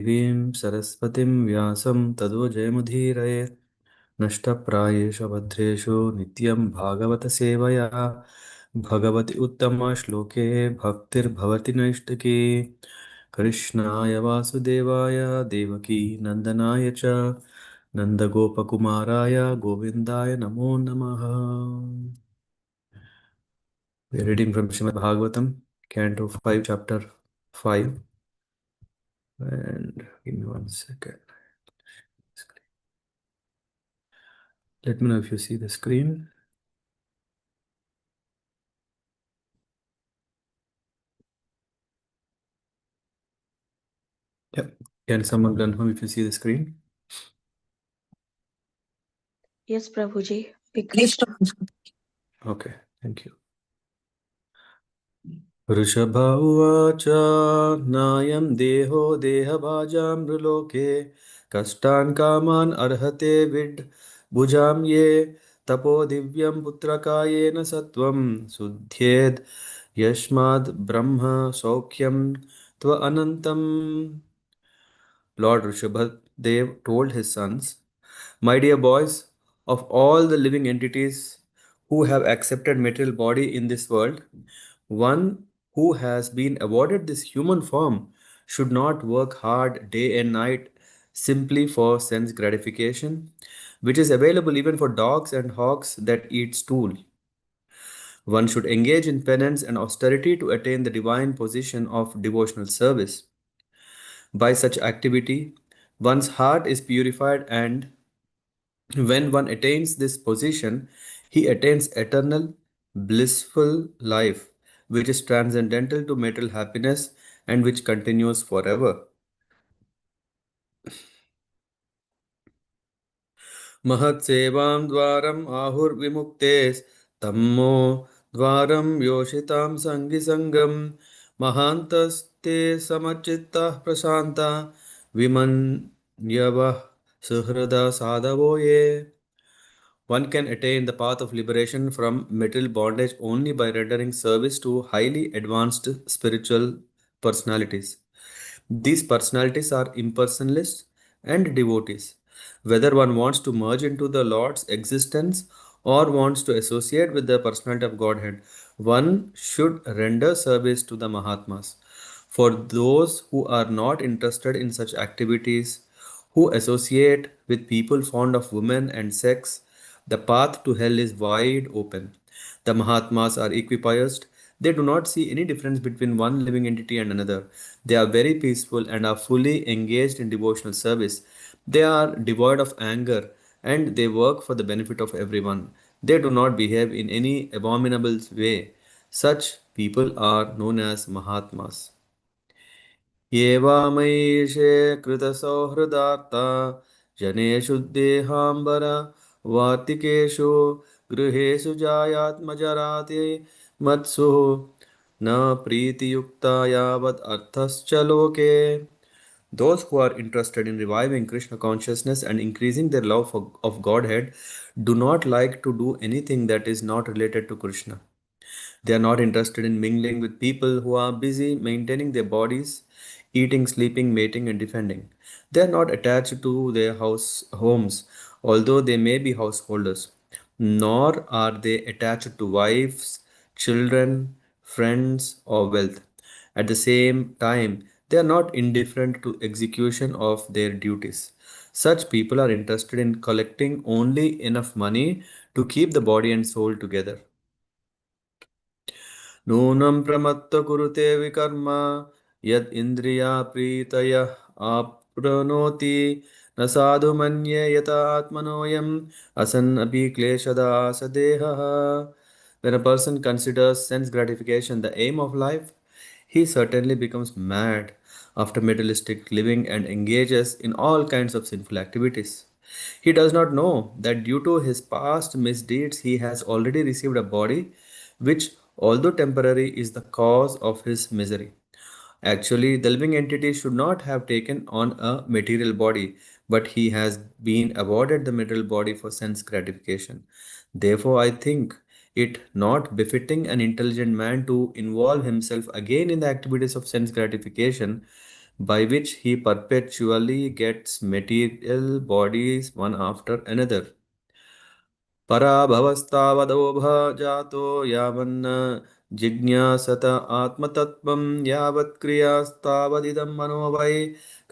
देवीं सरस्वतीं व्यासं ततो जयमुदीरये नष्टप्रायेषु भद्रेषु नित्यं भागवतसेवया भगवति उत्तमश्लोके भक्तिर्भवति नैष्टिकी कृष्णाय वासुदेवाय देवकी नन्दनाय च नन्दगोपकुमाराय गोविन्दाय नमो नमः. We are reading from Srimad Bhagavatam, Canto 5, Chapter 5. And give me one second. Let me know if you see the screen. Yep. Can someone confirm if you see the screen? Yes, Prabhuji. Yes, Prabhuji. Okay, thank you. वृषभ उवाच नायं देहो देहभाजां नृलोके कष्टान् कामान् अर्हते विड् भुजां ये तपो दिव्यं पुत्रकायेन सत्वं शुद्ध्येद् यस्माद् ब्रह्म सौख्यं त्व अनन्तम्. Lord Rishabhadev told his sons, "My dear boys, of all the living entities who have accepted material body in this world, one who has been awarded this human form should not work hard day and night simply for sense gratification, which is available even for dogs and hogs that eat stool. One should engage in penance and austerity to attain the divine position of devotional service. By such activity, one's heart is purified, and when one attains this position, he attains eternal, blissful life, which is transcendental to material happiness and which continues forever. महत्सेवां द्वारम् आहुर्विमुक्तेस् तम्मो द्वारं योषितां सङ्गिसङ्गं महान्तस्ते समचित्ताः प्रशान्ता विमन्यवः सुहृदा साधवो ये. One can attain the path of liberation from material bondage only by rendering service to highly advanced spiritual personalities. These personalities are impersonalists and devotees. Whether one wants to merge into the Lord's existence or wants to associate with the personality of Godhead, one should render service to the Mahatmas. For those who are not interested in such activities, who associate with people fond of women and sex, the path to hell is wide open. The Mahatmas are equipoised. They do not see any difference between one living entity and another. They are very peaceful and are fully engaged in devotional service. They are devoid of anger and they work for the benefit of everyone. They do not behave in any abominable way. Such people are known as Mahatmas. एवामैषे कृतसौहृदार्ता जनेषु देहाम्बर वार्तिकेषु गृहेषु जायात्मजराति मत्सु न प्रीतियुक्ता यावत् अर्थश्च लोके. Those who are interested in reviving Krishna consciousness and increasing their love of Godhead do not like to do anything that is not related to Krishna. They are not interested in mingling with people who are busy maintaining their bodies, eating, sleeping, mating, and defending. They are not attached to their homes, although they may be householders. Nor are they attached to wives, children, friends, or wealth. At the same time, they are not indifferent to execution of their duties. Such people are interested in collecting only enough money to keep the body and soul together. नूनं प्रमत्त कुरुते विकर्म यद् इन्द्रिया प्रीतयः आप्नोति न साधु मन्ये यत आत्मनोऽयम् असन् अपि क्लेशदा सदेहः. When a person considers sense gratification the aim of life, he certainly becomes mad after materialistic living and engages in all kinds of sinful activities. He does not know that due to his past misdeeds, he has already received a body which, although temporary, is the cause of his misery. Actually, the living entity should not have taken on a material body, but he has been awarded the material body for sense gratification. Therefore, I think it not befitting an intelligent man to involve himself again in the activities of sense gratification, by which he perpetually gets material bodies one after another. पराभवस्तावदोभ जातो यावन्न जिज्ञासत आत्मतत्त्वं यावत् क्रियास्तावदिदं मनो वै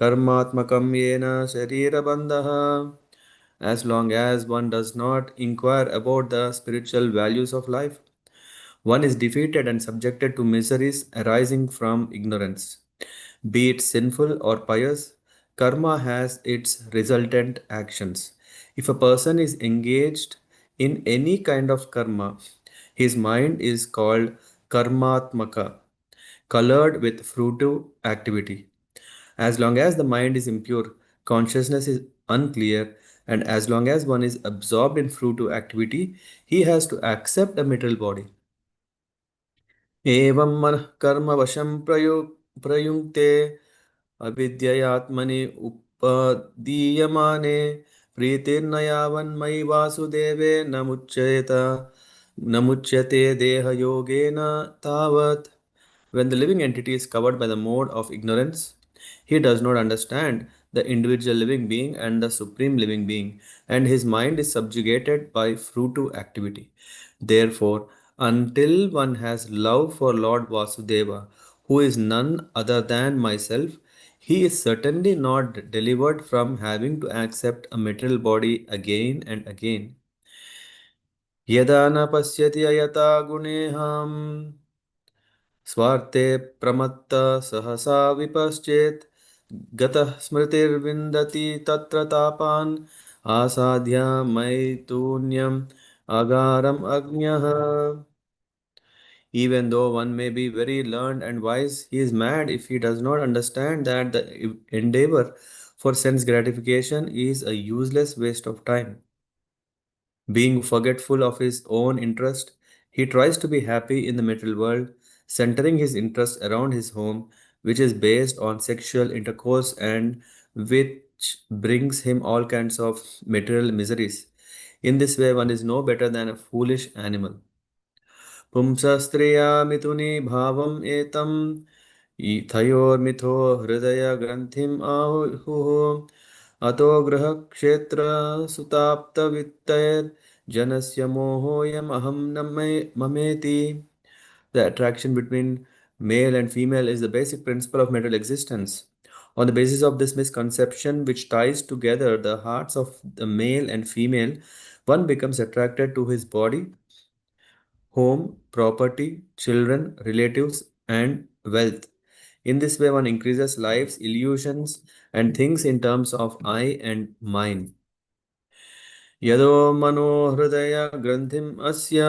कर्मात्मकं येन शरीरबन्धः. As long as one does not inquire about the spiritual values of life, one is defeated and subjected to miseries arising from ignorance. Be it sinful or pious, karma has its resultant actions. If a person is engaged in any kind of karma, his mind is called karmatmaka, colored with fruitive activity. As long as the mind is impure, consciousness is unclear, and as long as one is absorbed in fruitive activity, he has to accept a material body. एवं मनः कर्मवशं प्रयुङ्क्ते अविद्ययात्मनि उपदीयमाने प्रीतिर्न यावन्मयि वासुदेवे न मुच्यते देहयोगेन तावत्. When the living entity is covered by the mode of ignorance, he does not understand the individual living being and the supreme living being, and his mind is subjugated by fruitive activity. Therefore, until one has love for Lord Vasudeva, who is none other than myself, he is certainly not delivered from having to accept a material body again and again. यदा न पश्यति अयता गुणेऽहम् स्वार्थे प्रमत्त सहसा विपश्चेत् गतः स्मृतिर्विन्दति तत्र तापान् आसाद्य मैथुन्यम् अगारम् अज्ञः. Even though one may be very learned and wise, he is mad if he does not understand that the endeavor for sense gratification is a useless waste of time. Being forgetful of his own interest, he tries to be happy in the material world, centering his interest around his home, which is based on sexual intercourse and which brings him all kinds of material miseries. In this way, one is no better than a foolish animal. पुंसस्त्रिया मिथुनी भावम् एतम् थयोर्मिथो हृदयग्रन्थिम् आहुः अतो गृहक्षेत्रसुताप्तवित्तैर्जनस्य मोहोऽयमहं न ममेति. The attraction between male and female is the basic principle of material existence. On the basis of this misconception, which ties together the hearts of the male and female, one becomes attracted to his body, home, property, children, relatives, and wealth. In this way, one increases life's illusions and thinks in terms of I and mine. यदो मनोहृदय ग्रन्थिम् अस्य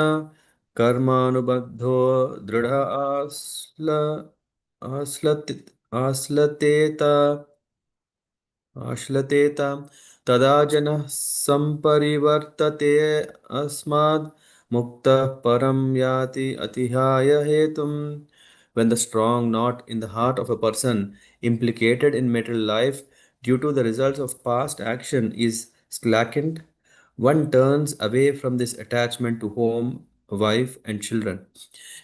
कर्मानुबद्धो दृढ आस्लतेत आश्लतेत तदा जनः सम्परिवर्तते अस्माद् मुक्तः परं याति अतिहाय हेतुम्. When the strong knot in the heart of a person implicated in material life due to the results of past action is slackened, one turns away from this attachment to home, wife, and children.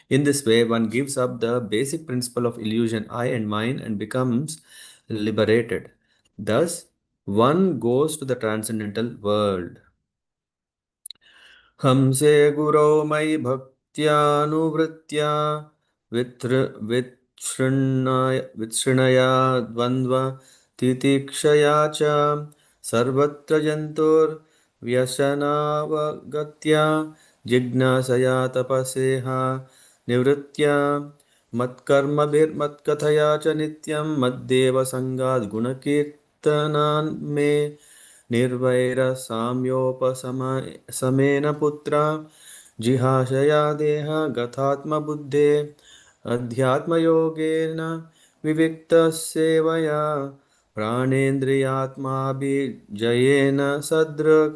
In this way, one gives up the basic principle of illusion, I and mine, and becomes liberated. Thus, one goes to the transcendental world. हंसे गुरौ मयि भक्त्यानुवृत्त्या वितृष्णया द्वन्द्व तितिक्षया च सर्वत्र जन्तुर्व्यसनावगत्या जिज्ञासया तपसेह निवृत्त्या मत्कर्मभिर्मत्कथया च नित्यं मद्देव सङ्गाद् गुणकीर्तनान् मे निर्वैरसाम्योपशमेन पुत्रा जिहाशया देह गतात्मबुद्धे अध्यात्मयोगेन विविक्तसेवया प्राणेन्द्रियात्माभिजयेन सदृक्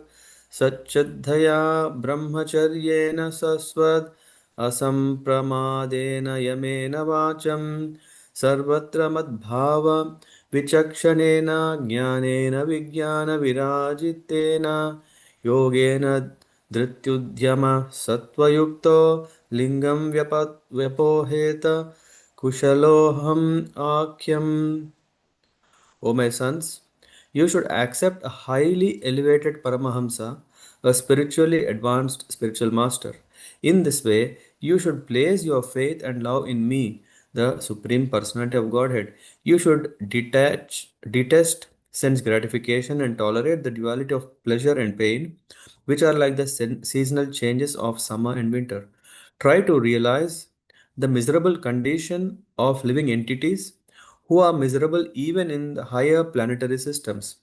सच्चद्धया ब्रह्मचर्येण सस्वद् असम्प्रमादेन Yemen वाचं सर्वत्र मद्भाव विचक्षणेन ज्ञानेन विज्ञानविराजितेन योगेन धृत्युद्यम सत्त्वयुक्तो लिङ्गं व्यपोहेत कुशलोऽहम् आख्यम्. O my sons, you should accept a highly elevated Paramahamsa, a spiritually advanced spiritual master. In this way, you should place your faith and love in me, the Supreme Personality of Godhead. You should detest sense gratification and tolerate the duality of pleasure and pain, which are like the seasonal changes of summer and winter. Try to realize the miserable condition of living entities who are miserable even in the higher planetary systems.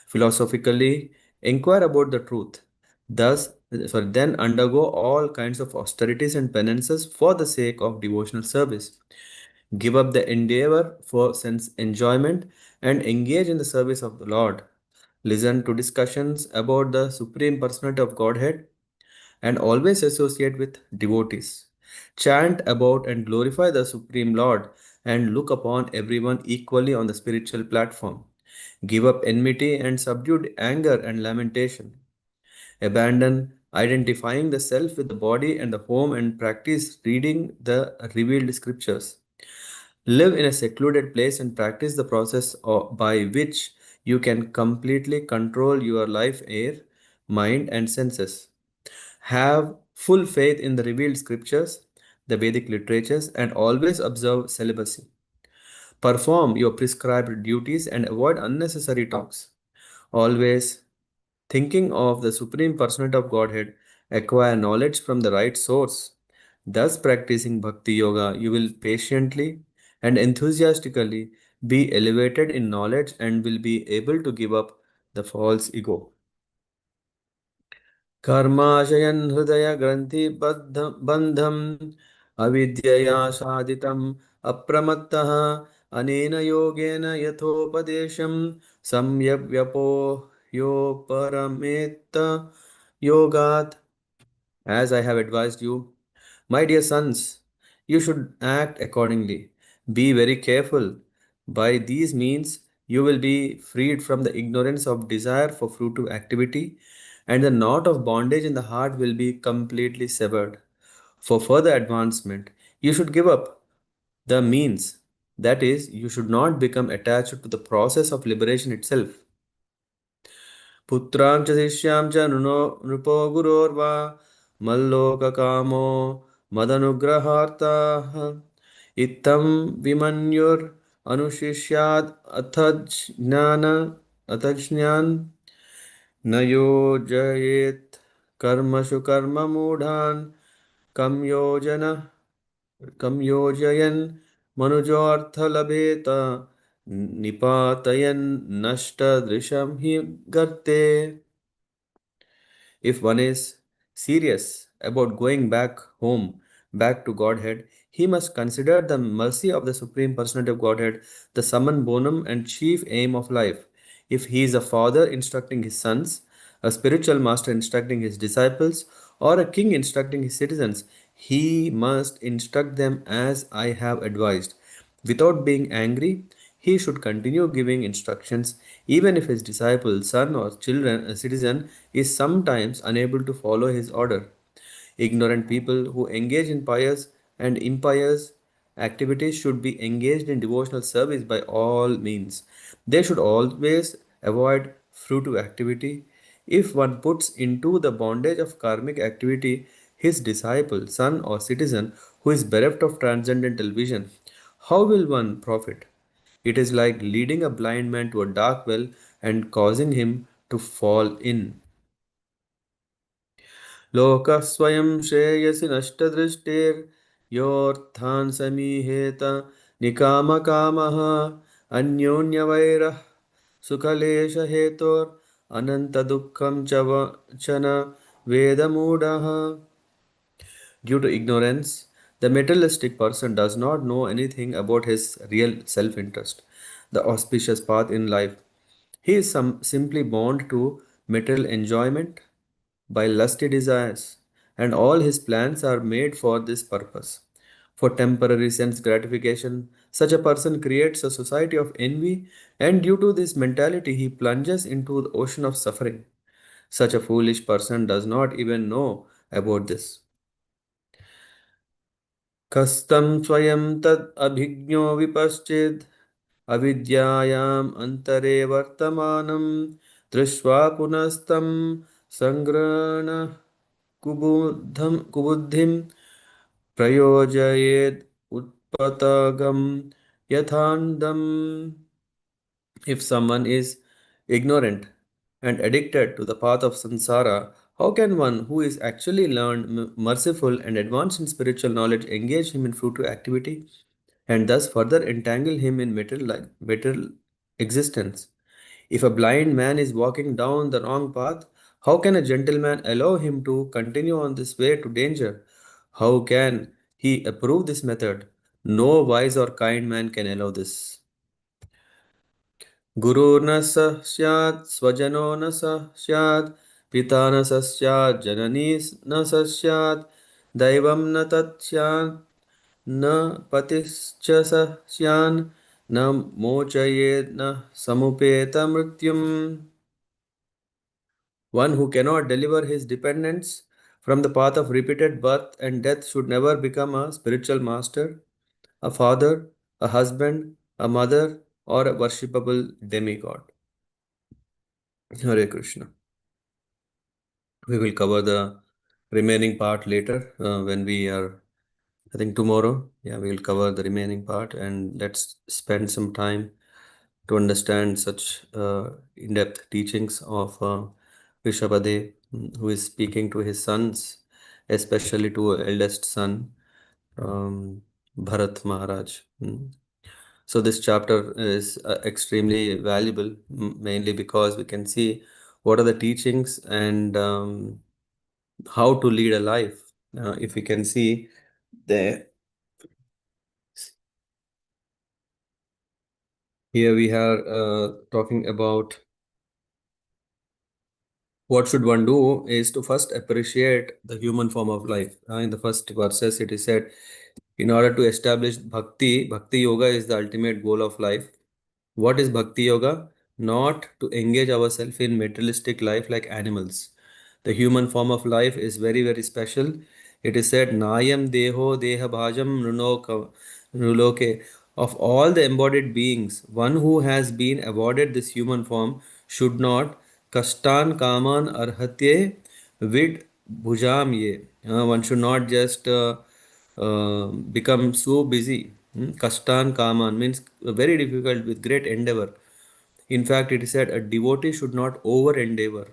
Philosophically, inquire about the truth. Then undergo all kinds of austerities and penances for the sake of devotional service. Give up the endeavor for sense enjoyment and engage in the service of the Lord. Listen to discussions about the Supreme Personality of Godhead and always associate with devotees. Chant about and glorify the Supreme Lord and look upon everyone equally on the spiritual platform. Give up enmity and subdued anger and lamentation. Abandon identifying the self with the body and the home and practice reading the revealed scriptures. Live in a secluded place and practice the process by which you can completely control your life, air, mind, and senses. Have full faith in the revealed scriptures, the Vedic literatures, and always observe celibacy. Perform your prescribed duties and avoid unnecessary talks. Always thinking of the Supreme Personality of Godhead, acquire knowledge from the right source. Thus, practicing Bhakti Yoga, you will patiently and enthusiastically be elevated in knowledge and will be able to give up the false ego. कर्माशयन् हृदयग्रन्थिबद्धम् अविद्यया साधितम् अप्रमत्तः अनेन योगेन यथोपदेशं सम्यग्व्यपोह्योपरमेत्त योगात्. As I have advised you, my dear sons, you should act accordingly. Be very careful. By these means, you will be freed from the ignorance of desire for fruitive activity, and the knot of bondage in the heart will be completely severed. For further advancement, you should give up the means. That is, you should not become attached to the process of liberation itself. पुत्रां च शिष्यां च नृपो गुरोर्वा मल्लोककामो मदनुग्रहार्ताः इत्थं विमन्युरनुशिष्यात् अथ ज्ञान न योजयेत् कर्मसु कर्ममूढान् कं योजन कं योजयन् मनुजोऽर्थलभेत निपातयन् नष्टदृशं हि गर्ते. If one is serious about going back home, back to Godhead, he must consider the mercy of the Supreme Personality of Godhead, the summum bonum and chief aim of life. If he is a father instructing his sons, a spiritual master instructing his disciples, or a king instructing his citizens, he must instruct them as I have advised. Without being angry, he should continue giving instructions even if his disciple, son, or children, a citizen, is sometimes unable to follow his order. Ignorant people who engage in pious and impious activities should be engaged in devotional service by all means. They should always avoid fruitive activity. If one puts into the bondage of karmic activity his disciple, son, or citizen who is bereft of transcendental vision, how will one profit? It is like leading a blind man to a dark well and causing him to fall in. लोकः स्वयं श्रेयसि नष्टदृष्टिर्योऽर्थान् समीहेत निकामकामः अन्योन्यवैरः सुखलेशहेतोरनन्तदुःखं च न वेदमूढः. Due to ignorance, the materialistic person does not know anything about his real self interest, the auspicious path in life. He is simply bound to material enjoyment by lusty desires, and all his plans are made for this purpose. For temporary sense gratification, such a person creates a society of envy, and due to this mentality, he plunges into the ocean of suffering. Such a foolish person does not even know about this. कस्तं स्वयं तद् अभिज्ञो विपश्चिद् अविद्यायाम् अन्तरे वर्तमानं दृष्ट्वा पुनस्तं सङ्ग्रहण कुबुद्धिं प्रयोजयेत् उत्पतगं यथान्दम्. If someone is ignorant and addicted to the path of samsara, how can one who is actually learned, merciful, and advanced in spiritual knowledge engage him in fruitful activity and thus further entangle him in material existence? If a blind man is walking down the wrong path, how can a gentleman allow him to continue on this way to danger? How can he approve this method? No wise or kind man can allow this. गुरुर्न स स्यात् स्वजनो न स स्यात् पिता न स स्यात् जननी न स स्यात् दैवं न तत् स्यात् न पतिश्च स स्यान् न मोचयेत् न समुपेत मृत्युम्. One who cannot deliver his dependents from the path of repeated birth and death should never become a spiritual master, a father, a husband, a mother, or a worshipable demigod. Hare Krishna. We will cover the remaining part later when we are, I think tomorrow. Yeah, we will cover the remaining part and let's spend some time to understand such in-depth teachings of Rishabhadev, who is speaking to his sons, especially to eldest son, Bharat Maharaj. So this chapter is extremely valuable, mainly because we can see what are the teachings and how to lead a life. If we can see there, here we are talking about what should one do is to first appreciate the human form of life. In the first verses, it is said, in order to establish bhakti, bhakti yoga is the ultimate goal of life. What is bhakti yoga? Not to engage ourselves in materialistic life like animals. The human form of life is very, very special. It is said, Nayam Deho Deha Bhajam Nuloke. Of all the embodied beings, one who has been awarded this human form should not Kastan Kaman Arhatye Vid Bhujam Ye. One should not just become so busy. Kastan Kaman means very difficult with great endeavor. In fact, it is said a devotee should not over endeavor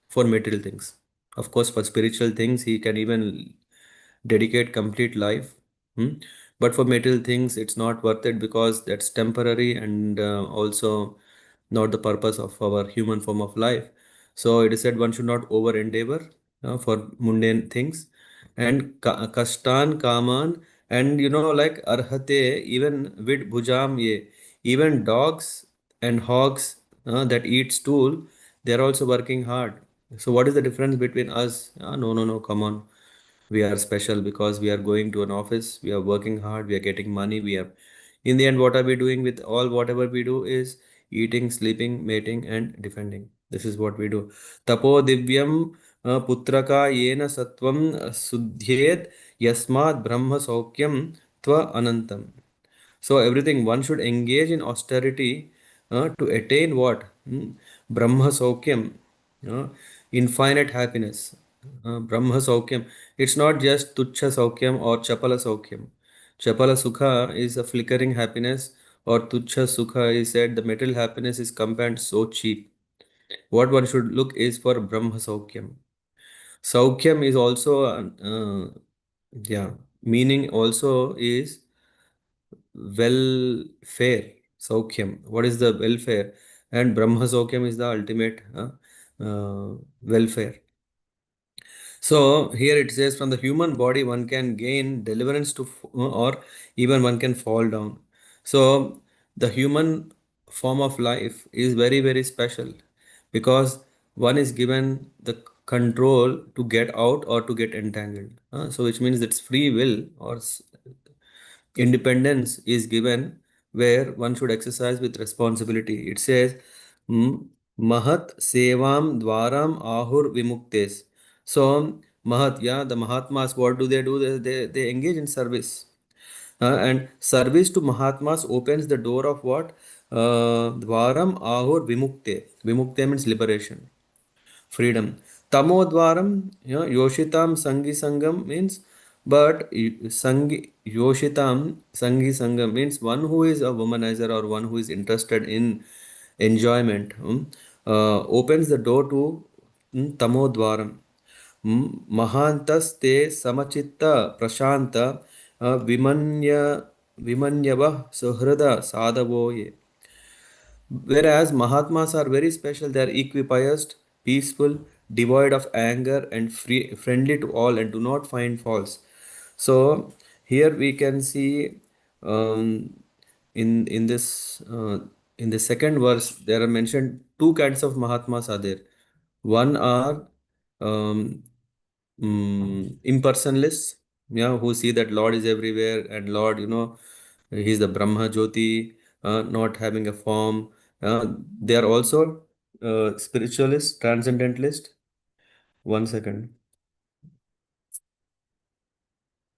for material things. Of course, for spiritual things, he can even dedicate complete life. Hmm? But for material things, it's not worth it because that's temporary and also not the purpose of our human form of life. So it is said one should not over endeavor for mundane things. And kastan kaman, and like arhate, even vid bhujam ye, even dogs and hogs that eat stool, they're also working hard. So what is the difference between us? No, no, no, come on. We are special because we are going to an office, we are working hard, we are getting money, we are, in the end, what are we doing with all whatever we do is eating, sleeping, mating, and defending. This is what we do. Tapo divyam putraka yena satvam sudhyed yasmat brahma saukyam tva anantam. So everything one should engage in austerity to attain what? Brahma Saukyam, infinite happiness. Brahma Saukyam. It's not just Tuchha Saukyam or Chapala Saukyam. Chapala Sukha is a flickering happiness, or Tuchha Sukha is said the material happiness is compared so cheap. What one should look is for Brahma Saukyam. Saukyam is also, yeah, meaning also is welfare. Saukyam, what is the welfare? And Brahma Saukyam is the ultimate welfare. So here it says from the human body one can gain deliverance or even one can fall down. So the human form of life is very, very special because one is given the control to get out or to get entangled. So which means it's free will or independence is given where one should exercise with responsibility. It says, Mahat Sevam Dwaram Ahur Vimuktes. So, Mahat, yeah, the Mahatmas, what do? They engage in service. And service to Mahatmas opens the door of what? dvaram ahur vimukte. Vimukte means liberation, freedom. Tamo dvaram, yoshitam sangi sangam means, but sangi yoshitam sangi sangam means one who is a womanizer or one who is interested in enjoyment, opens the door to tamo dvaram. महांतस्ते समचित्त प्रशांत विमन्यव सुहृद साधवो ये. Whereas Mahatmas are very special, they are equipoised, peaceful, devoid of anger, and free, friendly to all, and do not find faults. So here we can see, in this in the second verse there are mentioned two kinds of Mahatmas are there. One are um, impersonalists, yeah, who see that Lord is everywhere and Lord, He's the Brahma Jyoti, not having a form. They are also spiritualists, transcendentalists. One second.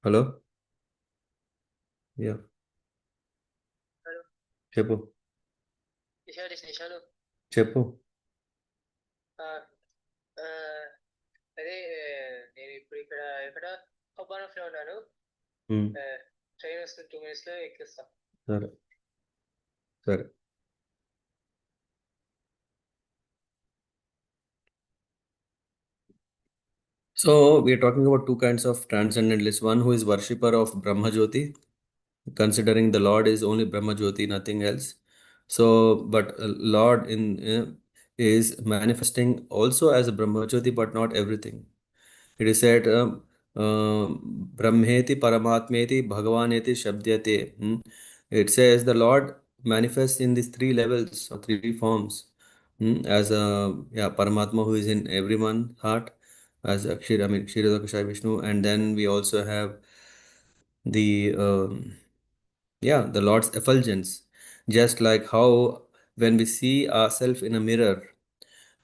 Hello? Yeah. Hello Chepu. నిషాలు Chepu. ఆ, ఆ, అదే నేను ఇప్పుడు ఇక్కడ హబ్బానంలో ఉన్నాను. Hmm. Train వస్తుంది, 2 minutes లో ఎక్కిస్తా. Sure. Sure. So we are talking about two kinds of transcendentalists. One who is worshipper of Brahma Jyoti, considering the Lord is only Brahma Jyoti, nothing else. So, but Lord is manifesting also as a Brahma Jyoti, but not everything. It is said, Brahmeti Paramatmeti Bhagavaneti Shabdyate. It says the Lord manifests in these three levels or three forms. As a Paramatma who is in everyone's heart, as Akshir, I mean Kshirodakashayi Vishnu, and then we also have the the Lord's effulgence. Just like how when we see ourselves in a mirror,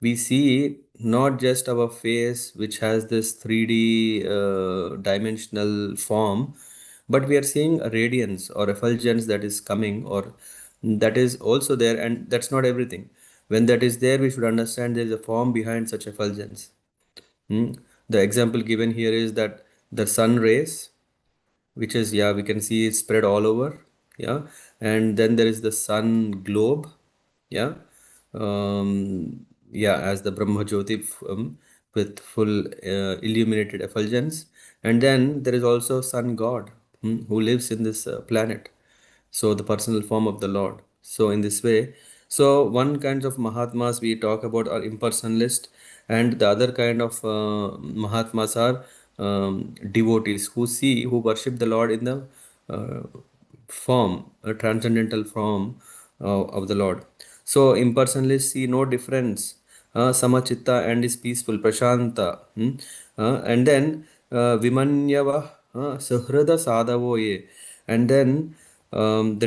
we see not just our face which has this 3D dimensional form, but we are seeing a radiance or effulgence that is coming, or that is also there, and that's not everything. When that is there, we should understand there is a form behind such effulgence. Hmm. The example given here is that the sun rays, which is, yeah, we can see it spread all over, yeah, and then there is the sun globe, yeah, as the Brahma Jyoti, with full illuminated effulgence. And then there is also sun god, who lives in this planet, so the personal form of the Lord. So in this way, so one kind of Mahatmas we talk about are impersonalist, and the other kind of Mahatmas are devotees who worship the Lord in the uh, form, a transcendental form of the Lord. So impersonalists see no difference. Samachitta and is peaceful, Prashanta. And then Vimanyava Suhrada Sadhavo ye. And then the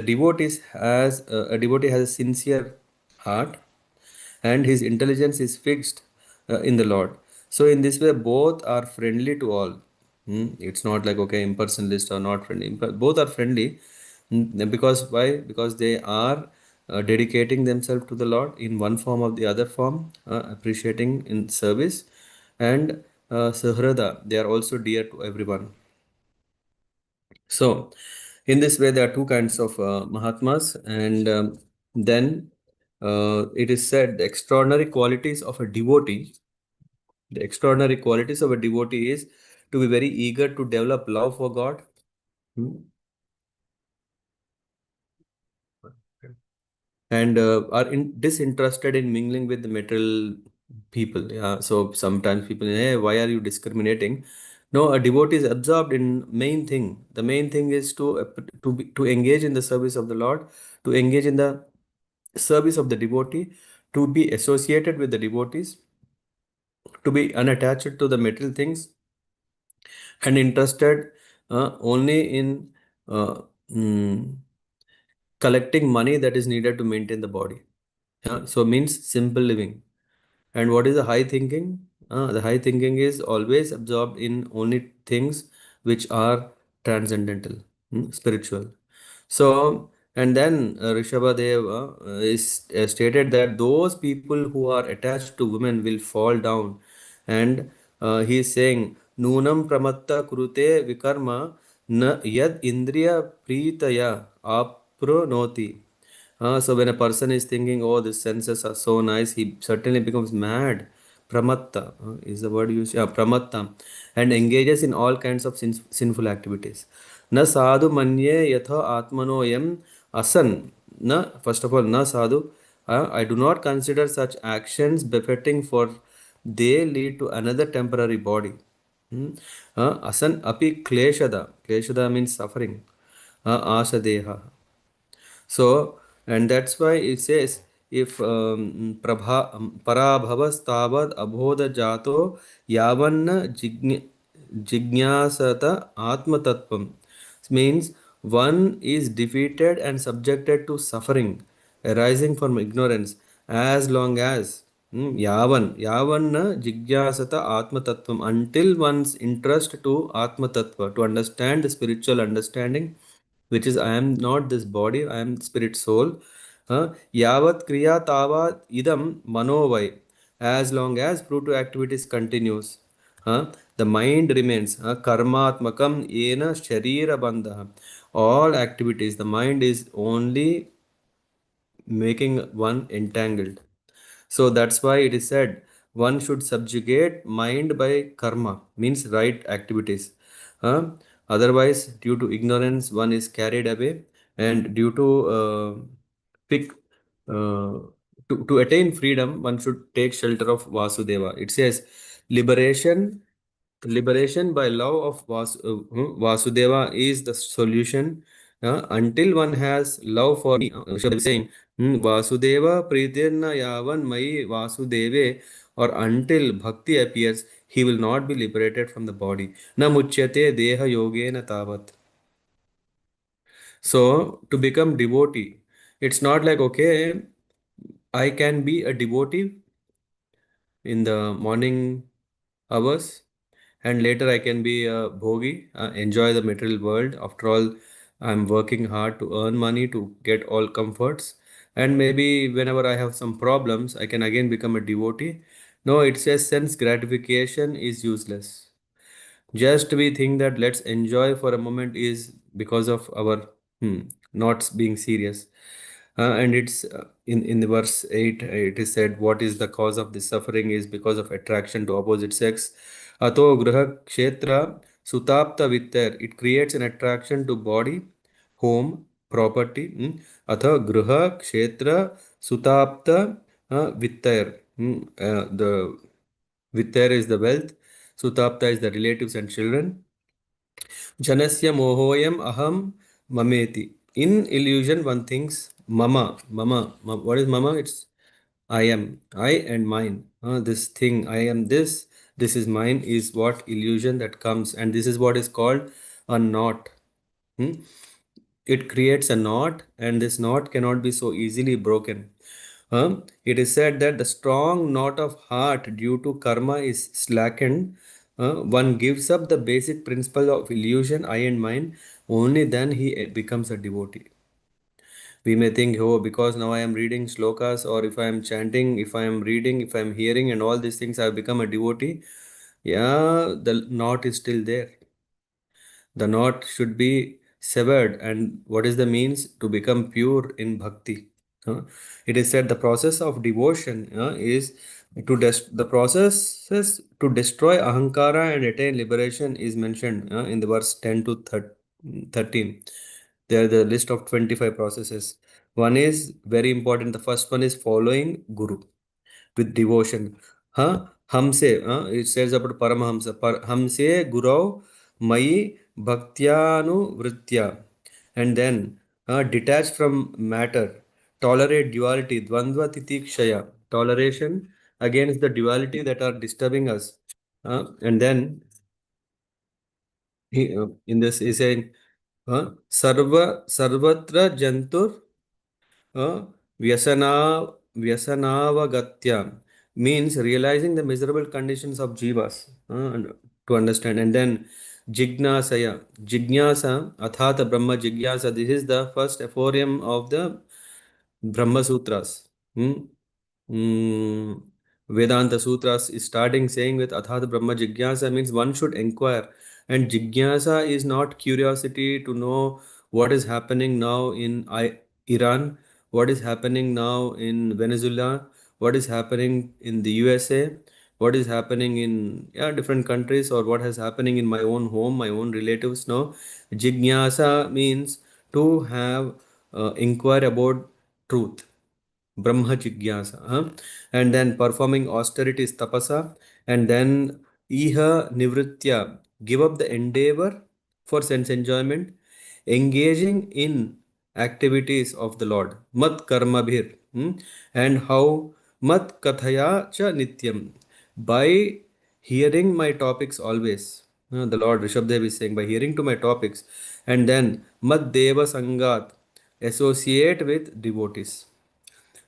a devotee has a sincere heart, and his intelligence is fixed in the Lord. So in this way, both are friendly to all. It's not like, okay, impersonalist or not friendly. Both are friendly. Because why? Because they are dedicating themselves to the Lord in one form or the other form, appreciating in service, and Sahrada, they are also dear to everyone. So, in this way, there are two kinds of Mahatmas, and then it is said the extraordinary qualities of a devotee. The extraordinary qualities of a devotee is to be very eager to develop love for God. Hmm. And are disinterested in mingling with the material people. Yeah, so sometimes people say, hey, why are you discriminating? No, a devotee is absorbed in main thing. The main thing is to engage in the service of the Lord, to engage in the service of the devotee, to be associated with the devotees, to be unattached to the material things, and interested only in uh, mm, collecting money that is needed to maintain the body. Yeah, so means simple living. And what is the high thinking? The high thinking is always absorbed in only things which are transcendental, spiritual. So, And then Rishabhadeva is stated that those people who are attached to women will fall down. And he is saying, Nunam pramatta kurute vikarma na yad indriya preetaya apronoti. So when a person is thinking, oh, the senses are so nice, he certainly becomes mad. Pramatta is the word used. Yeah, pramatta, and engages in all kinds of sinful activities. Na sadhu manye yatha atmano yam asan. Na, first of all, na sadhu. I do not consider such actions befitting, for they lead to another temporary body. Hmm? Asan api kleshada. Kleshada means suffering. Asadeha. So, and that's why it says, if parabhavas tavad abhoda jato yavanna jignasata atma tattvam, means one is defeated and subjected to suffering arising from ignorance as long as yavanna jignasata atma tattvam, until one's interest to atma tattva, to understand the spiritual understanding, which is I am not this body, I am spirit soul. Yavat kriya tavat idam manovai, as long as fruitive activities continues. The mind remains karmatmakam ena sharira bandha. All activities, the mind is only making one entangled. So that's why it is said one should subjugate mind by karma, means right activities. Uh, Otherwise, due to ignorance, one is carried away, and due to pick, to attain freedom, one should take shelter of Vasudeva. It says liberation by love of Vasudeva is the solution. Until one has love for me, Rishabh is saying, Vasudeva Pritirna Yavan Mai Vasudeve, or until bhakti appears, he will not be liberated from the body. Na muchyate deha yogena tavat. So, to become devotee, it's not like, okay, I can be a devotee in the morning hours, and later I can be a bhogi, enjoy the material world. After all, I'm working hard to earn money to get all comforts, and maybe whenever I have some problems, I can again become a devotee. No, it says sense gratification is useless. Just we think that let's enjoy for a moment is because of our not being serious. And it's in the verse 8, it is said, what is the cause of this suffering is because of attraction to opposite sex. Ato graha kshetra sutapta vittar, it creates an attraction to body, home, property. Atha graha kshetra sutapta vittar, the vittar is the wealth, sutapta is the relatives and children. Janasya mohoyam aham mameti. In illusion, one thinks mama. What is mama? It's I am, I and mine. This thing, I am this, this is mine, is what illusion that comes, and this is what is called a knot. Hmm? It creates a knot, and this knot cannot be so easily broken. It is said that the strong knot of heart due to karma is slackened. One gives up the basic principle of illusion, I and mine, only then he becomes a devotee. We may think, oh, because now I am reading slokas, or if I am chanting, if I am reading, if I am hearing, and all these things, I have become a devotee. Yeah, the knot is still there. The knot should be severed. And what is the means to become pure in bhakti? It is said the process of devotion is the processes to destroy ahankara and attain liberation is mentioned in the verse 10 to 13. There are the list of 25 processes. One is very important. The first one is following Guru with devotion. Hamse, it says about Paramahamsa. Hamse Gurau Mai Bhaktyanu Vritya. And then detach from matter, tolerate duality, Dvandva Titikshaya, toleration against the duality that are disturbing us. And then in this is saying, Sarvatra Jantur uh, Vyasana Vyasanavagatya, means realizing the miserable conditions of jivas, and to understand. And then Jignasaya. Jignasa, Athata Brahma Jignasa. This is the first aphorium of the Brahma Sutras. Hmm? Mm, Vedanta Sutras is starting saying with Athata Brahma Jignasa means one should inquire. And Jignasa is not curiosity to know what is happening now in Iran, what is happening now in Venezuela, what is happening in the USA, what is happening in different countries, or what is happening in my own home, my own relatives. No, Jignasa means to have inquire about truth. Brahma Jigyasa, and then performing austerities tapasa, and then iha nivritya, give up the endeavor for sense enjoyment, engaging in activities of the Lord, mat karma bhir, and how mat kathaya cha nityam, by hearing my topics always. The Lord Rishabdev is saying by hearing to my topics, and then mat deva sangat, associate with devotees.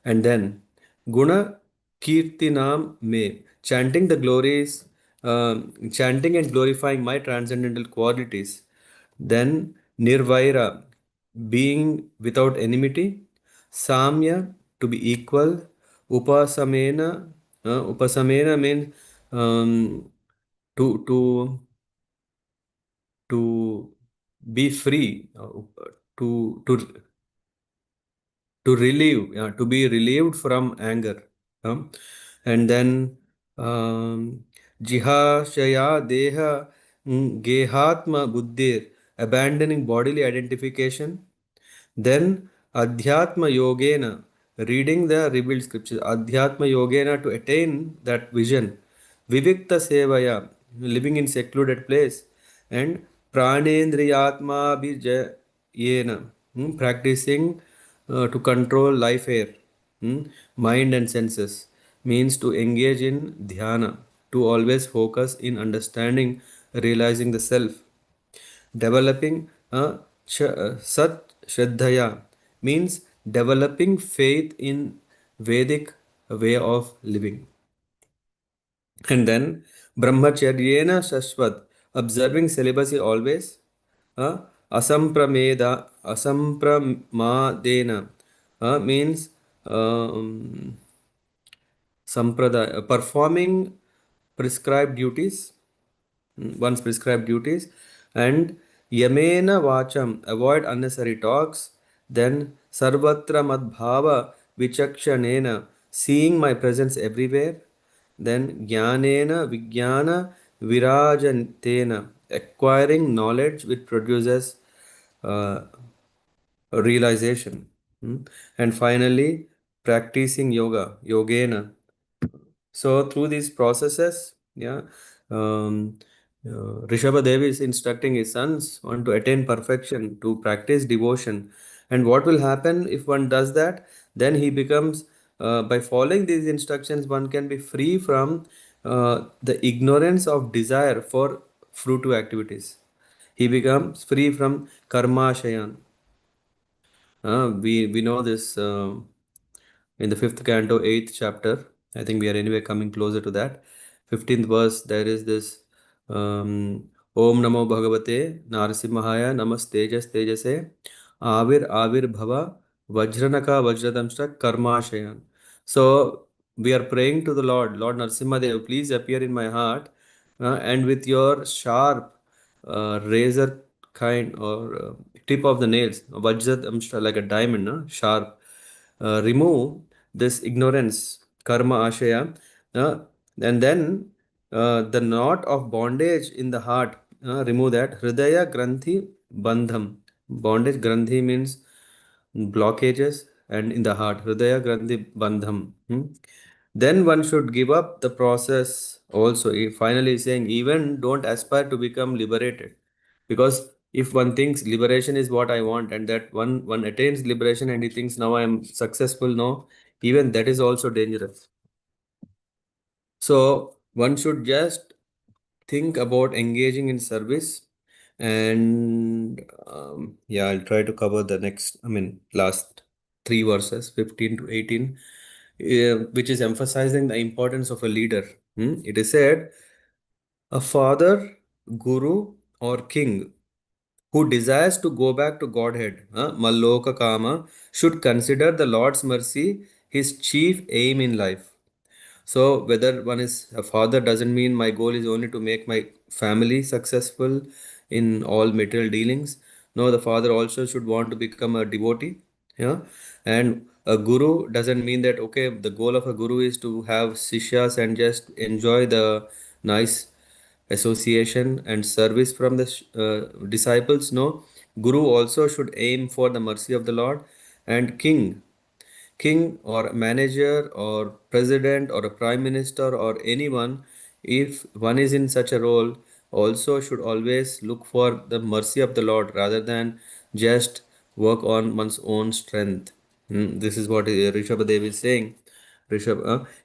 And then Guna Kirtinam Me, chanting the glories, chanting and glorifying my transcendental qualities. Then Nirvaira, being without enmity. Samya, to be equal. Upasamena means um, to to to be free, to relieve, to be relieved from anger. um, and then jihashaya deha, gehatma buddhir, abandoning bodily identification. Then Adhyatma Yogena, reading the revealed scriptures, Adhyatma Yogena to attain that vision, Vivikta Sevaya, living in secluded place, and Pranendriyatma Bijayena, practicing to control life air, mind and senses, means to engage in dhyana, to always focus in understanding, realizing the self. Developing Sat Shraddhaya means developing faith in Vedic way of living. And then Brahmacharyena Shashvat, observing celibacy always. Asampramadena means sampradaya, performing prescribed duties, one's prescribed duties, and yamena vacham, avoid unnecessary talks. Then sarvatra madbhava vichakshanena, seeing my presence everywhere. Then jnanena vijnana virajantena, acquiring knowledge which produces uh, realization. And finally, practicing yogena. So through these processes, Rishabha Devi is instructing his sons on to attain perfection, to practice devotion. And what will happen if one does that? Then he becomes, by following these instructions, one can be free from the ignorance of desire for fruitive activities. He becomes free from karma shayan. We know this in the fifth canto, eighth chapter. I think we are anyway coming closer to that. 15th verse, there is this Om Namo Bhagavate Narasimhaya Namastejas Tejase Avir Bhava Vajranaka Vajradamshta Karmashayan. So we are praying to the Lord, Lord Narasimhadev, please appear in my heart, and with your sharp razor kind or tip of the nails, Vajradamshta, like a diamond, sharp, remove this ignorance, karma ashaya, uh, and then the knot of bondage in the heart, remove that. Hridaya granthi bandham. Bondage granthi means blockages, and in the heart, hridaya granthi bandham. Then one should give up the process also. Finally saying, even don't aspire to become liberated, because if one thinks liberation is what I want, and that one attains liberation and he thinks now I am successful, no, even that is also dangerous. So one should just think about engaging in service. And I'll try to cover the next, last three verses, 15 to 18, which is emphasizing the importance of a leader. It is said, a father, guru, or king who desires to go back to Godhead, Malloka Kama, should consider the Lord's mercy his chief aim in life. So, whether one is a father doesn't mean my goal is only to make my family successful in all material dealings. No, the father also should want to become a devotee. Yeah. And a guru doesn't mean that, okay, the goal of a guru is to have sishyas and just enjoy the nice association and service from the disciples. No, guru also should aim for the mercy of the Lord. And king or a manager or president or a prime minister or anyone, if one is in such a role, also should always look for the mercy of the Lord rather than just work on one's own strength. This is what Rishabhadev is saying.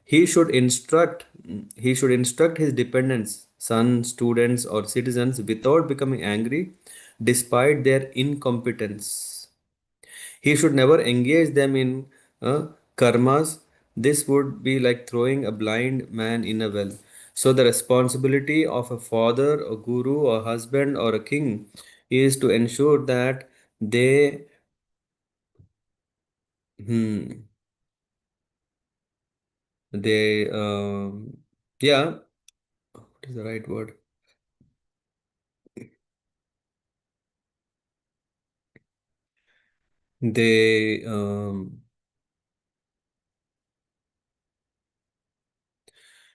He should instruct his dependents, sons, students, or citizens without becoming angry, despite their incompetence. He should never engage them in karmas. This would be like throwing a blind man in a well. So, the responsibility of a father, a guru, a husband, or a king is to ensure that they, hmm, they, yeah, what is the right word? They,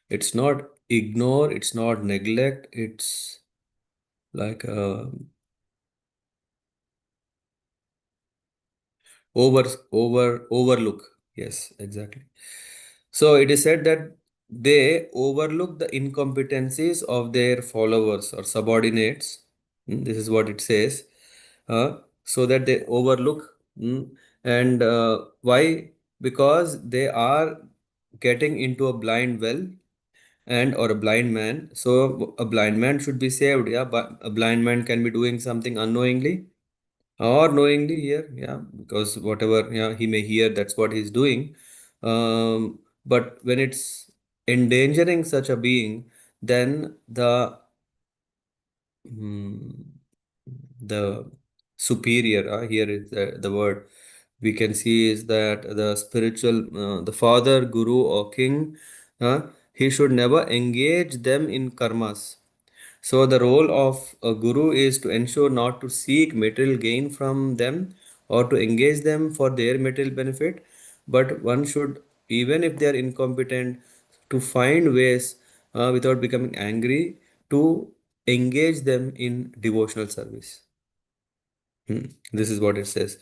it's not ignore, it's not neglect, it's like overlook. Yes, exactly. So it is said that they overlook the incompetencies of their followers or subordinates. This is what it says. So that they overlook. And why? Because they are getting into a blind well and or a blind man. So a blind man should be saved. Yeah, but a blind man can be doing something unknowingly or knowingly here, yeah, because whatever, yeah, he may hear, that's what he's doing. But when it's endangering such a being, then mm, the superior, here is the word we can see is that the spiritual, the father, guru, or king, he should never engage them in karmas. So the role of a guru is to ensure not to seek material gain from them or to engage them for their material benefit, but one should, even if they are incompetent, to find ways without becoming angry to engage them in devotional service. This is what it says.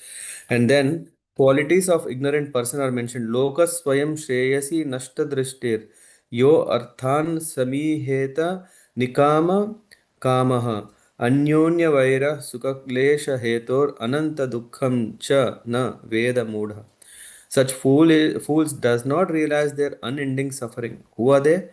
And then qualities of ignorant person are mentioned. Lokas swayam shreyasi nashta drishtir yo arthan samiheta nikama kamaha anyonya vaira sukaklesha hetor ananta dukkham cha na veda mudha. Such fools does not realize their unending suffering. Who are they?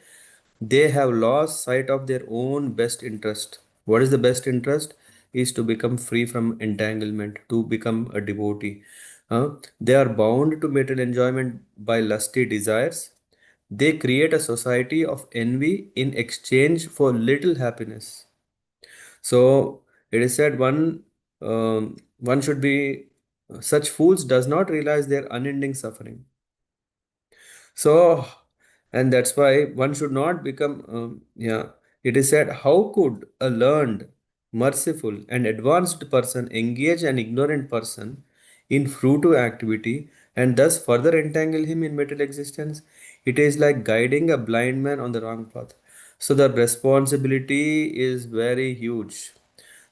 They have lost sight of their own best interest. What is the best interest? Is to become free from entanglement, to become a devotee. They are bound to material enjoyment by lusty desires. They create a society of envy in exchange for little happiness. So it is said one should be such fools does not realize their unending suffering. So, and that's why one should not become, yeah, it is said, how could a learned, merciful, and advanced person engage an ignorant person in fruitive activity and thus further entangle him in material existence? It is like guiding a blind man on the wrong path. So, the responsibility is very huge.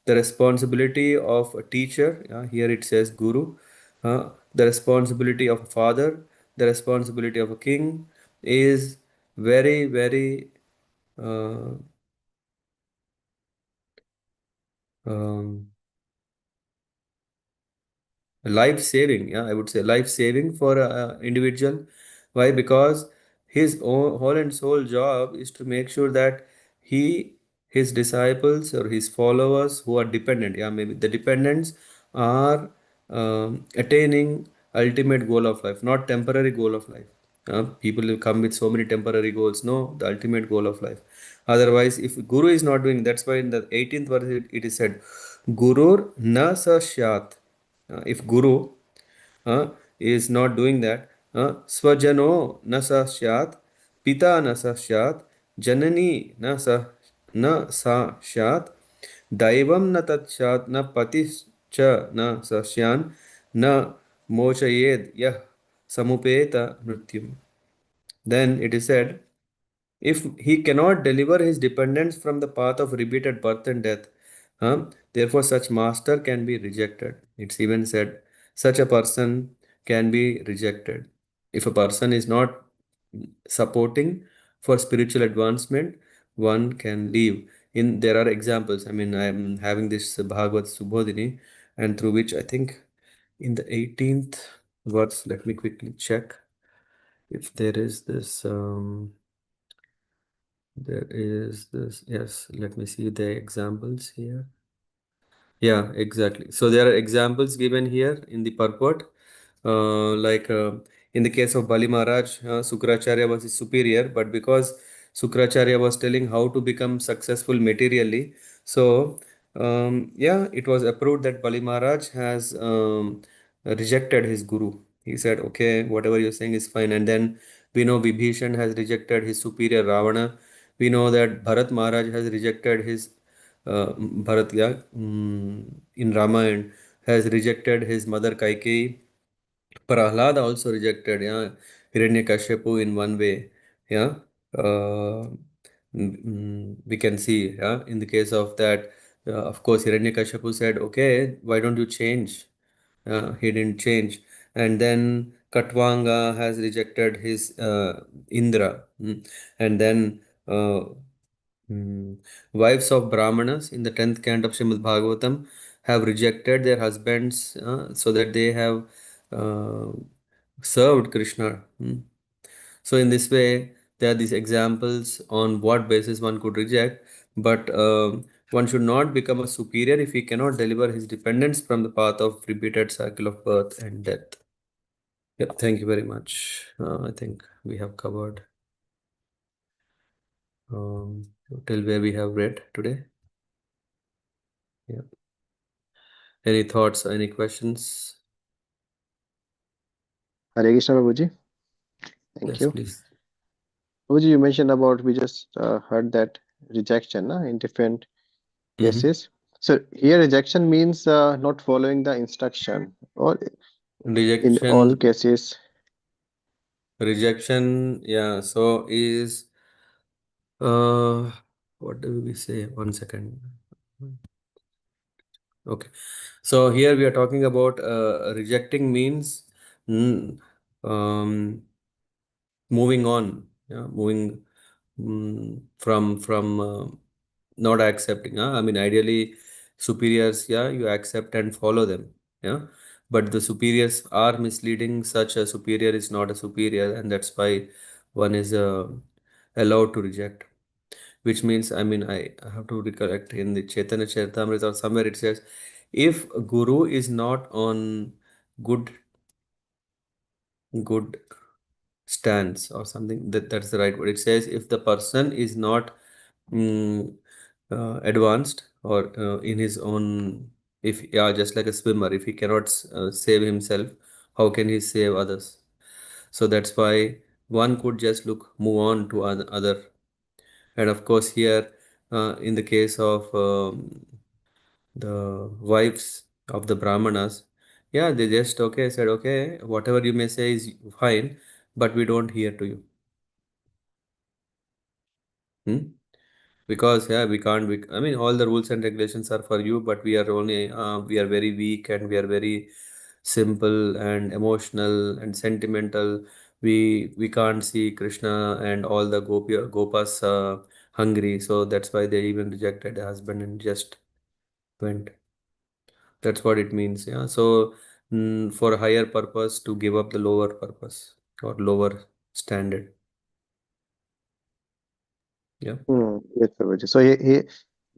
The responsibility of a teacher, here it says guru, the responsibility of a father, the responsibility of a king is very, very uh, um, life saving. Yeah, I would say life saving for a individual. Why? Because his whole and sole job is to make sure that he, his disciples or his followers who are dependent, yeah, maybe the dependents are attaining ultimate goal of life, not temporary goal of life. People will come with so many temporary goals. No, the ultimate goal of life. Otherwise, if Guru is not doing, that's why in the 18th verse it is said, Gurur na sa syat. If Guru is not doing that, Swajano na sa syat, Pita na sa syat, Janani na sa syat, Daivam na tat syat, na patis cha na sa syan, na mochayed yah samupeta mrityum. Then it is said, if he cannot deliver his dependents from the path of repeated birth and death, therefore such master can be rejected. It's even said, such a person can be rejected. If a person is not supporting for spiritual advancement, one can leave. In there are examples. I mean, I am having this Bhagavad Subodhini, and through which I think in the 18th verse, let me quickly check if there is this. There is this, yes, let me see the examples here. Yeah, exactly. So there are examples given here in the purport. In the case of Bali Maharaj, Sukracharya was his superior, but because Sukracharya was telling how to become successful materially, so yeah, it was approved that Bali Maharaj has rejected his guru. He said, okay, whatever you're saying is fine. And then we know Vibhishan has rejected his superior Ravana. We know that Bharat Maharaj has rejected his Bharat, yeah, in Ramayana has rejected his mother Kaikeyi. Prahlad also rejected, yeah, Hiranyakashipu in one way, yeah. Uh, we can see, yeah, in the case of that, of course, Hiranyakashipu said, okay, why don't you change? He didn't change. And then Katvanga has rejected his Indra. And then wives of Brahmanas in the 10th canto of Srimad Bhagavatam have rejected their husbands so that they have uh, served Krishna. So, in this way, there are these examples on what basis one could reject, but one should not become a superior if he cannot deliver his dependents from the path of repeated cycle of birth and death. Yep, thank you very much. I think we have covered um, till where we have read today. Yeah. Any thoughts, any questions? Hare Krishna, Prabhuji. Thank Yes, you. please. Prabhuji, you mentioned about, we just heard that rejection in different cases. So here rejection means not following the instruction, or in all Rejection, cases. yeah. So is uh, what do we say? 1 second. Okay. So here we are talking about rejecting means mm, um, moving on, yeah, moving from not accepting. I mean, ideally, superiors, yeah, you accept and follow them, yeah. But the superiors are misleading. Such a superior is not a superior, and that's why one is allowed to reject. Which means, I mean, I have to recollect in the Chaitanya Charitamrita or somewhere it says, if Guru is not on good good stance or something, that's the right word. It says if the person is not mm, advanced or in his own, if yeah, just like a swimmer, if he cannot save himself, how can he save others? So that's why one could just move on to other. And of course here in the case of the wives of the brahmanas, yeah, they just okay said, okay, whatever you may say is fine, but we don't hear to you. Hmm? Because yeah, we can't I mean, all the rules and regulations are for you, but we are only we are very weak and we are very simple and emotional and sentimental. We can't see Krishna and all the gopas hungry, so that's why they even rejected the husband and just went. That's what it means, yeah. So for a higher purpose, to give up the lower purpose or lower standard. Yeah. Yes, Prabhuji. So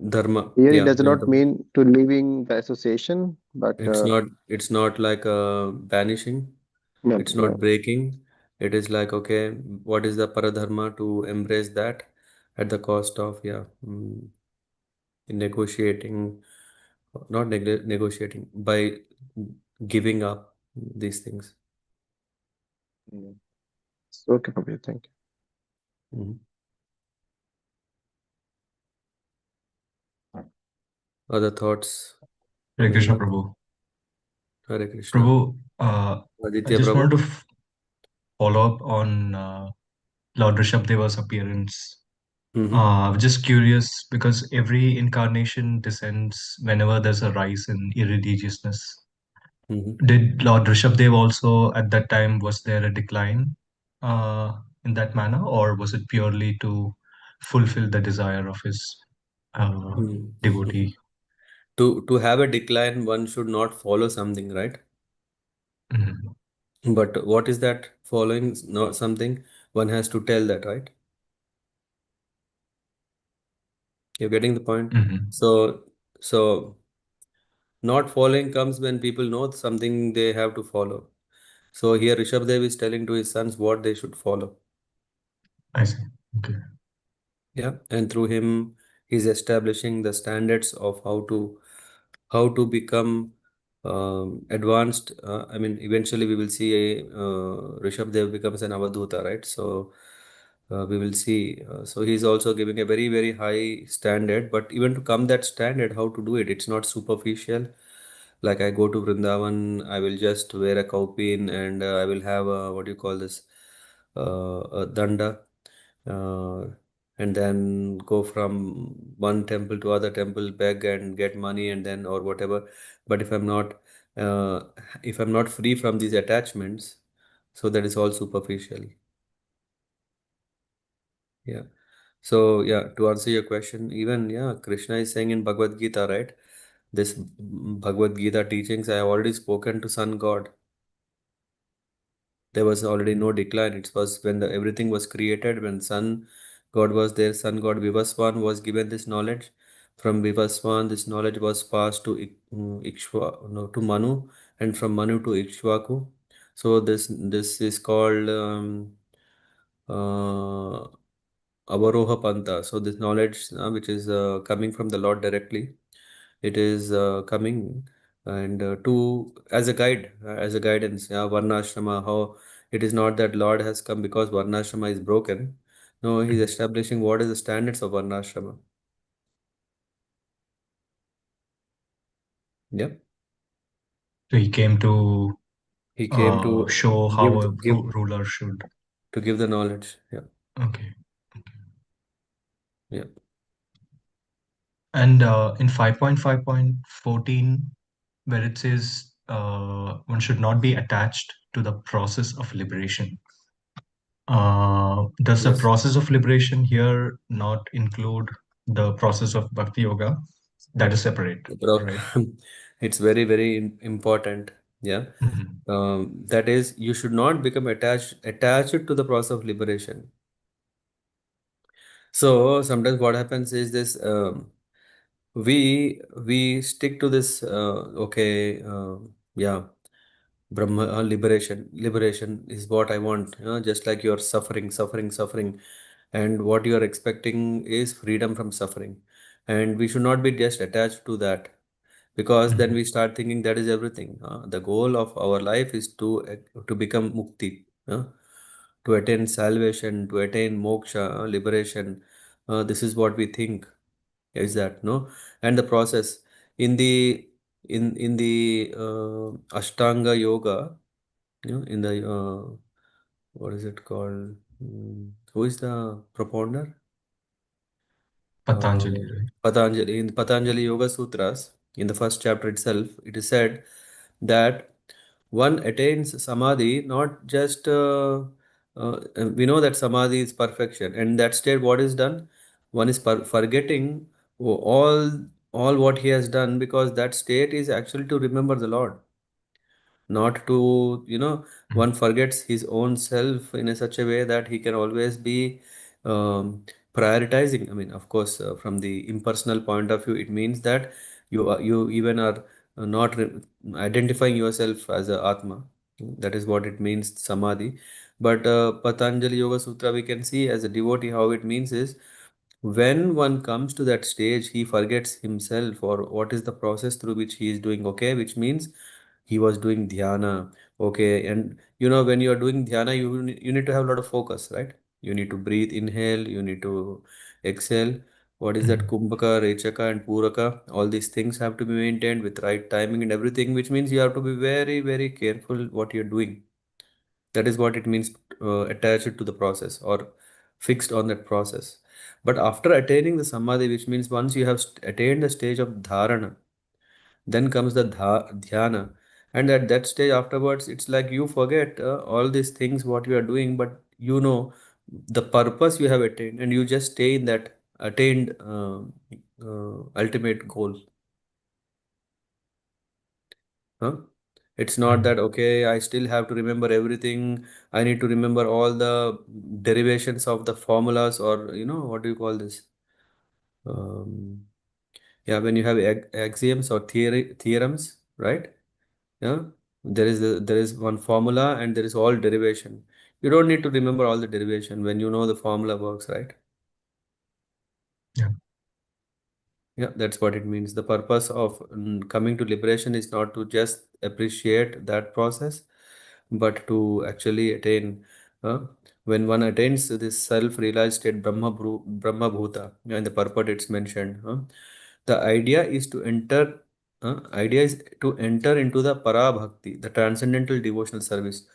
Dharma, here it yeah. does not mean to leaving the association, but It's not like banishing. no, It's not no. breaking. It is like, okay, what is the paradharma to embrace that at the cost of, in negotiating, not negotiating, by giving up these things. Mm. Okay, Prabhu, thank you. Mhm. Other thoughts? Hare Krishna, Anyone? Prabhu. Hare Krishna. Prabhu, I Aditya just wanted Prabhu? to follow up on Lord Rishabdeva's appearance. Mm-hmm. I was just curious because every incarnation descends whenever there's a rise in irreligiousness. Mm-hmm. Did Lord Rishabdev also at that time, was there a decline in that manner, or was it purely to fulfill the desire of his Mm-hmm. devotee? To have a decline, one should not follow something, right? Mhm. But what is that following? Not something one has to tell that, right? You're getting the point. Mhm. So not following comes when people know something they have to follow. So here Rishabdev is telling to his sons what they should follow. I see. Okay. Yeah, and through him, he's establishing the standards of how to become advanced. I mean, eventually we will see Rishabdev becomes an Avadhuta, right? So we will see. So he's also giving a very, very high standard. But even to come that standard, how to do it? It's not superficial. Like I go to Vrindavan, I will just wear a kaupin and I will have a, what do you call this? A danda. Uh, and then go from one temple to other temple, beg and get money and then or whatever. But uh, if I'm not free from these attachments, so that is all superficial. Yeah. So yeah, to answer your question, even yeah, Krishna is saying in Bhagavad Gita, right? This Bhagavad Gita teachings I have already spoken to Sun God. There was already no decline. It was when everything was created, when Sun God was there, Sun God Vivaswan was given this knowledge. From Vivaswan, this knowledge was passed to no, to Manu, and from Manu to Ikshvaku. So this is called uh, Avaroha Panta. So this knowledge which is coming from the Lord directly, it is coming and to as a guide, as a guidance. Yeah, Varnashrama. How it is not that Lord has come because Varnashrama is broken. No, he's Mhm. establishing what is the standards of Varnashrama. Yep. So he came to He came to show how give a give ruler should. to give the knowledge. Yeah. Okay. Yeah. And in 5.5.14, where it says one should not be attached to the process of liberation, does the Yes. process of liberation here not include the process of bhakti yoga? That is separate, The pro- right? it's very, very important. Yeah. Mhm. That is, you should not become attached to the process of liberation. So sometimes what happens is this we stick to this okay yeah, Brahma liberation is what I want, just like you're suffering, and what you are expecting is freedom from suffering, and we should not be just attached to that, because then Mhm. we start thinking that is everything. The goal of our life is to become mukti, to attain salvation, to attain moksha, liberation. This is what we think is that, no, and the process in the Ashtanga yoga, in the what is it called? Who is the propounder? uh, Patanjali, right? Patanjali. In Patanjali Yoga Sutras, in the first chapter itself, it is said that one attains samadhi not just we know that samadhi is perfection, and that state what is done, one is forgetting all what he has done, because that state is actually to remember the Lord, not to, Mhm. one forgets his own self in a such a way that he can always be prioritizing. I mean, of course, from the impersonal point of view, it means that you even are not identifying yourself as a atma. That is what it means, samadhi. But Patanjali Yoga Sutra, we can see as a devotee, how it means is when one comes to that stage, he forgets himself or what is the process through which he is doing. Okay, which means he was doing dhyana. Okay, and when you are doing dhyana, you need to have a lot of focus, right? You need to breathe, inhale, you need to exhale. What is that? Mm. Kumbhaka, Rechaka, and Puraka. All these things have to be maintained with right timing and everything, which means you have to be very, very careful what you're doing. That is what it means, attached to the process or fixed on that process. But after attaining the samadhi, which means once you have attained the stage of dharana, then comes the dhyana. And at that stage afterwards, it's like you forget all these things what you are doing, but the purpose you have attained, and you just stay in that attained ultimate goal. Huh? It's not Mm. that, okay, I still have to remember everything. I need to remember all the derivations of the formulas, or, what do you call this? Um, yeah, when you have axioms or theorems, right? Yeah, there is one formula and there is all derivation. You don't need to remember all the derivation when you know the formula works, right? Yeah. Yeah, that's what it means. The purpose of coming to liberation is not to just appreciate that process, but to actually attain. Uh, when one attains this self-realized state, Brahma Bhuta, in the purport it's mentioned. The idea is to enter into the para bhakti, the transcendental devotional service.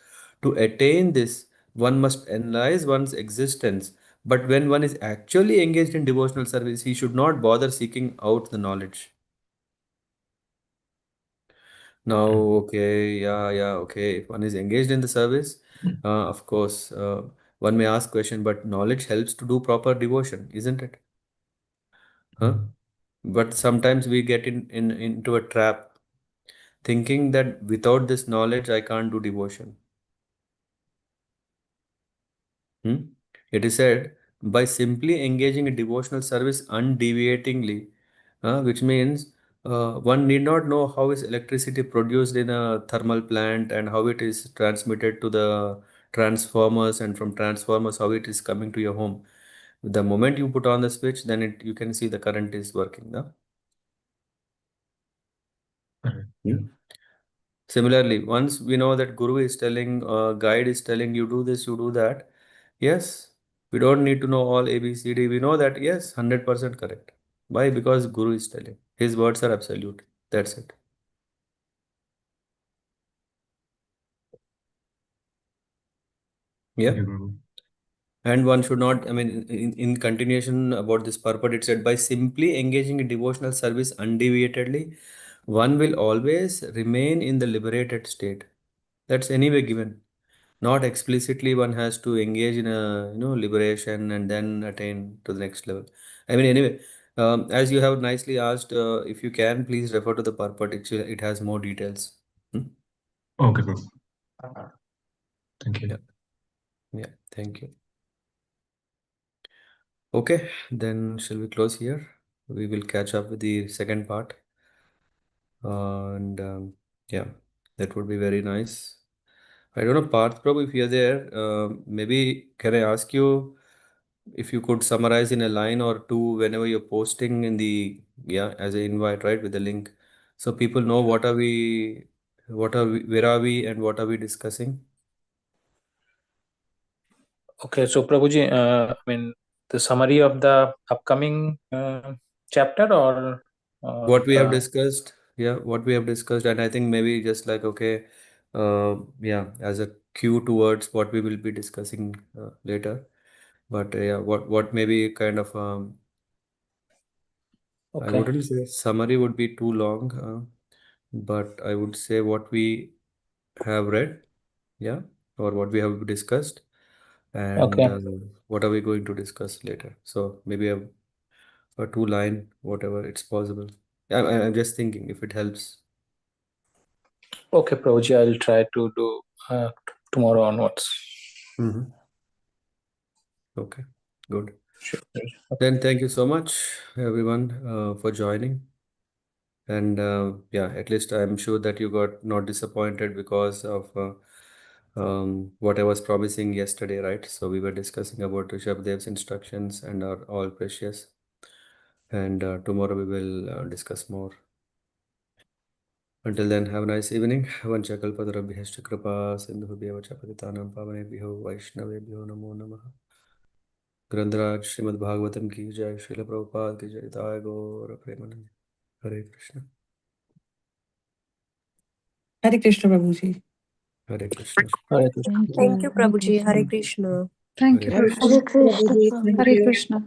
To attain this, one must analyze one's existence, but when one is actually engaged in devotional service, he should not bother seeking out the knowledge. Now, Okay. okay, yeah, okay. If one is engaged in the service, of course, one may ask question, but knowledge helps to do proper devotion, isn't it? Huh? Mm. But sometimes we get into a trap, thinking that without this knowledge, I can't do devotion. Hmm? It is said by simply engaging in devotional service undeviatingly, which means one need not know how is electricity produced in a thermal plant and how it is transmitted to the transformers, and from transformers how it is coming to your home. The moment you put on the switch, then you can see the current is working. No? Correct. Yeah. Hmm? Similarly, once we know that Guru is telling, guide is telling you do this, you do that. Yes, we don't need to know all A, B, C, D. We know that, yes, 100% correct. Why? Because Guru is telling. His words are absolute. That's it. Yeah. Thank you, Guru. And one should not, I mean, in continuation about this purport, it said by simply engaging in devotional service undeviatedly, one will always remain in the liberated state. That's anyway given. Not explicitly one has to engage in a liberation and then attain to the next level. I mean, anyway, as you have nicely asked, if you can please refer to the purport. It has more details. Hmm? Okay, Guru. Thank Yeah, you. yeah. Thank you. Okay, then shall we close here? We will catch up with the second part, and yeah, that would be very nice. I don't know, Parth Prabhu, if you're there, maybe can I ask you if you could summarize in a line or two whenever you're posting in the, yeah, as an invite, right, with the link, so people know where are we, and what are we discussing? Okay, so Prabhuji, I mean, the summary of the upcoming chapter or What we have discussed, yeah, what we have discussed, and I think maybe just like, okay, yeah, as a cue towards what we will be discussing later. But yeah, what maybe kind of I okay, wouldn't say summary would be too long, but I would say what we have read, yeah, or what we have discussed, and okay, what are we going to discuss later. So maybe a two line, whatever it's possible. I'm just thinking if it helps. okay, Prabhuji, I'll try to do tomorrow onwards. Hmm. Okay, good. Sure. Okay. Then thank you so much, everyone, for joining. And yeah, at least I'm sure that you got not disappointed because of what I was promising yesterday, right? So we were discussing about Rishabhdev's instructions and are all precious. And tomorrow we will discuss more. Until then, have a nice evening. Vanchakalpatarabhyascha kripa sindhubhyev cha patitanam pavanebhyo vaishnavebhyo namo namah. Grantaraj Srimad Bhagavatam ki jai, Srila Prabhupada ki jai, Jai Gaura Premanand. Hare Krishna. Hare Krishna, Prabhuji. Hare Krishna. Hare Krishna. Thank you, Prabhuji. Hare Krishna. Thank you, Hare Prabhuji. Hare Krishna, Prabhuji. Thank Hare you. Krishna.